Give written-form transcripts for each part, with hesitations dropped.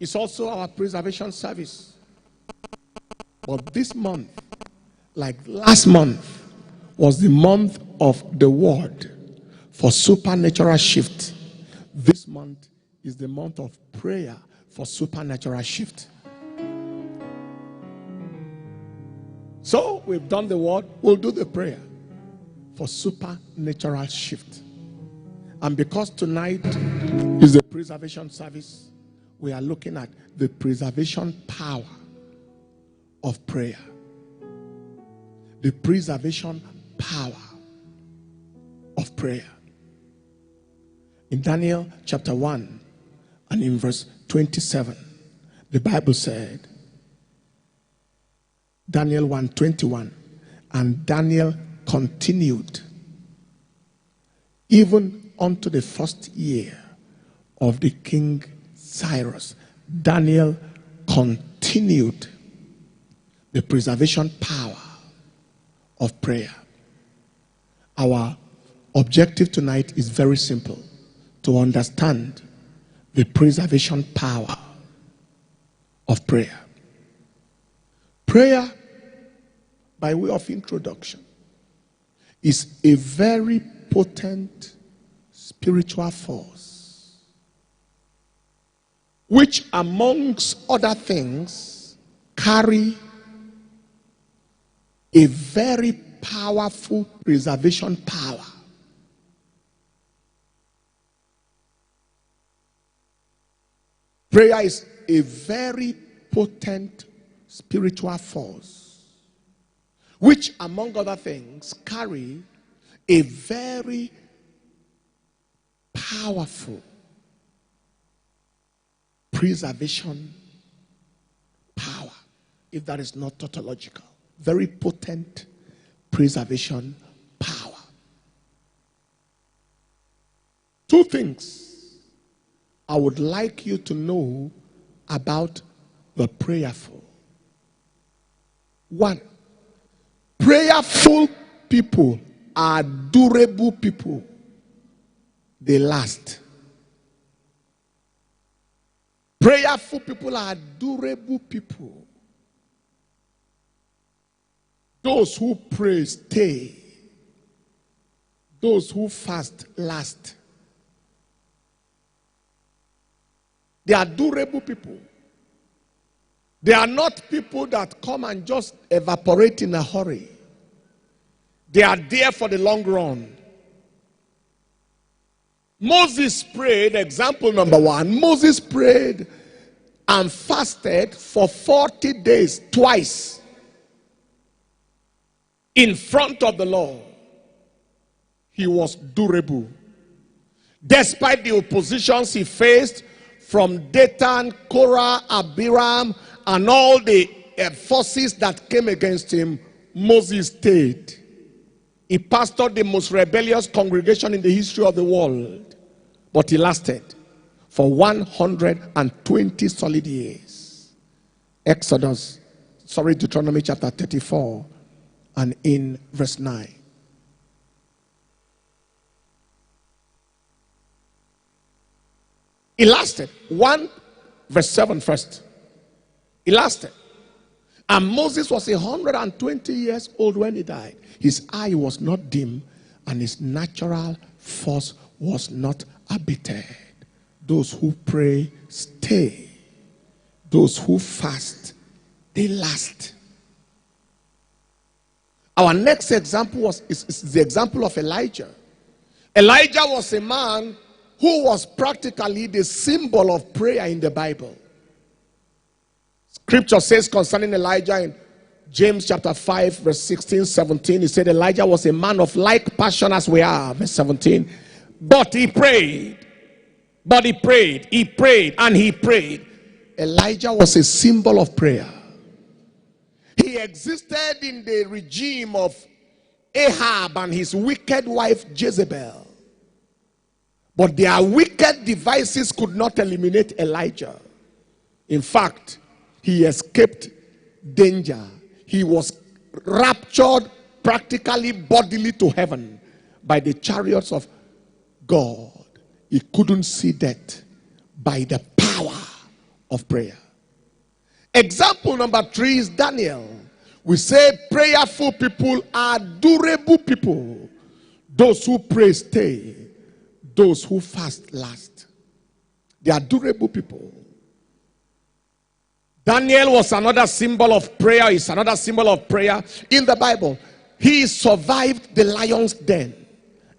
It's also our preservation service. But this month, like last month, was the month of the word for supernatural shift. This month is the month of prayer for supernatural shift. So we've done the word, we'll do the prayer for supernatural shift. And because tonight is the preservation service, we are looking at the preservation power of prayer. The preservation power of prayer. In Daniel chapter 1 and in verse 27, the Bible said, Daniel 1:21, and Daniel continued even unto the first year of the king Cyrus. Daniel continued the preservation power of prayer. Our objective tonight is very simple: to understand the preservation power of prayer. Prayer, by way of introduction, is a very potent spiritual force which, amongst other things, carry a very powerful preservation power. Prayer is a very potent spiritual force which, among other things, carry a very powerful preservation power, if that is not tautological. Very potent preservation power. Two things I would like you to know about the prayerful. One, prayerful people are durable people. They last. Prayerful people are durable people. Those who pray stay. Those who fast last. They are durable people. They are not people that come and just evaporate in a hurry. They are there for the long run. Moses prayed, example number one, Moses prayed and fasted for 40 days twice in front of the Lord. He was durable. Despite the oppositions he faced from Dathan, Korah, Abiram, and all the forces that came against him, Moses stayed. He pastored the most rebellious congregation in the history of the world. But he lasted for 120 solid years. Deuteronomy chapter 34 and in verse 9. He lasted. 1 verse 7 first. He lasted. And Moses was 120 years old when he died. His eye was not dim and his natural force was not abated. Those who pray stay. Those who fast, they last. Our next example is the example of Elijah. Elijah was a man who was practically the symbol of prayer in the Bible. Scripture says concerning Elijah in James chapter 5 verse 16, 17, he said Elijah was a man of like passion as we are, verse 17. But he prayed, and he prayed. Elijah was a symbol of prayer. He existed in the regime of Ahab and his wicked wife Jezebel. But their wicked devices could not eliminate Elijah. In fact, he escaped danger. He was raptured practically bodily to heaven by the chariots of God. He couldn't see death by the power of prayer. Example number 3 is Daniel. We say prayerful people are durable people. Those who pray stay. Those who fast last. They are durable people. Daniel was another symbol of prayer. Is another symbol of prayer in the Bible. He survived the lion's den.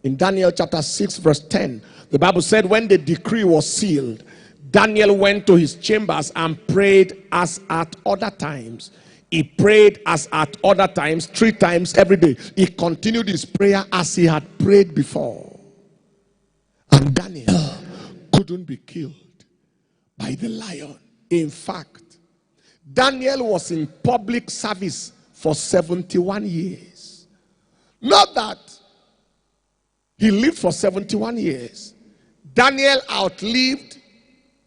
In Daniel chapter 6 verse 10, the Bible said when the decree was sealed, Daniel went to his chambers and prayed as at other times. He prayed as at other times 3 times every day. He continued his prayer as he had prayed before. And Daniel couldn't be killed by the lion. In fact, Daniel was in public service for 71 years. Not that he lived for 71 years. Daniel outlived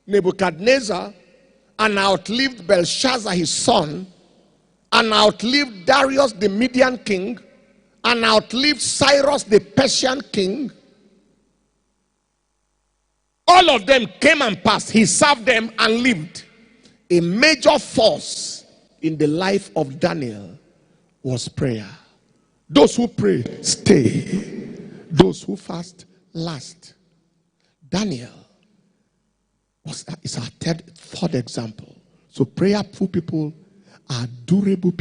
Nebuchadnezzar and outlived Belshazzar his son, and outlived Darius the Median king, and outlived Cyrus the Persian king. All of them came and passed. He served them and lived. A major force in the life of Daniel was prayer. Those who pray stay. Those who fast last. Daniel is our third example. So prayerful people are durable people.